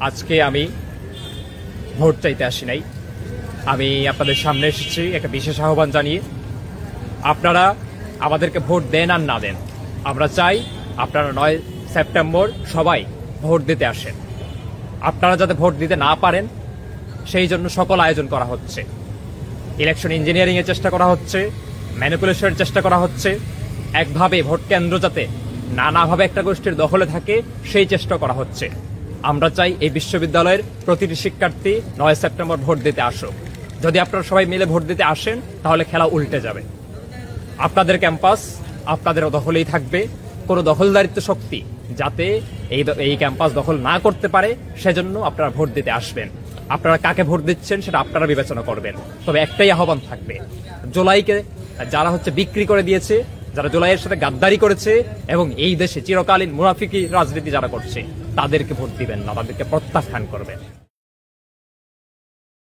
আজকে আমি ভোট চাইতে আসি নাই, আমি আপনাদের সামনে এসেছি একটা বিশেষ আহ্বান জানিয়ে। আপনারা আমাদেরকে ভোট দেন আর না দেন, আমরা চাই আপনারা 9 সেপ্টেম্বর সবাই ভোট দিতে আসেন। আপনারা যাতে ভোট দিতে না পারেন সেই জন্য সকল আয়োজন করা হচ্ছে। ইলেকশন ইঞ্জিনিয়ারিং এর চেষ্টা করা হচ্ছে, ম্যানিপুলেশনের চেষ্টা করা হচ্ছে, একভাবে ভোট কেন্দ্র যাতে নানাভাবে একটা গোষ্ঠীর দখলে থাকে সেই চেষ্টা করা হচ্ছে। আমরা চাই এই বিশ্ববিদ্যালয়ের প্রতিটি শিক্ষার্থী 9 সেপ্টেম্বর ভোট দিতে আসুক। যদি আপনারা সবাই মিলে ভোট দিতে আসেন তাহলে খেলা উল্টে যাবে। আপনাদের ক্যাম্পাস আপনাদের দখলেই থাকবে, কোনো দখলদারিত্ব শক্তি যাতে এই ক্যাম্পাস দখল না করতে পারে সেজন্য আপনারা ভোট দিতে আসবেন। আপনারা কাকে ভোট দিচ্ছেন সেটা আপনারা বিবেচনা করবেন। তবে একটাই আহ্বান থাকবে, জুলাইকে যারা বিক্রি করে দিয়েছে, যারা জুলাইয়ের সাথে গাদ্দারি করেছে এবং এই দেশে চিরকালীন মুনাফিকি রাজনীতি যারা করছে তাদেরকে ভোট দিবেন না, তাদেরকে প্রত্যাখ্যান করবেন।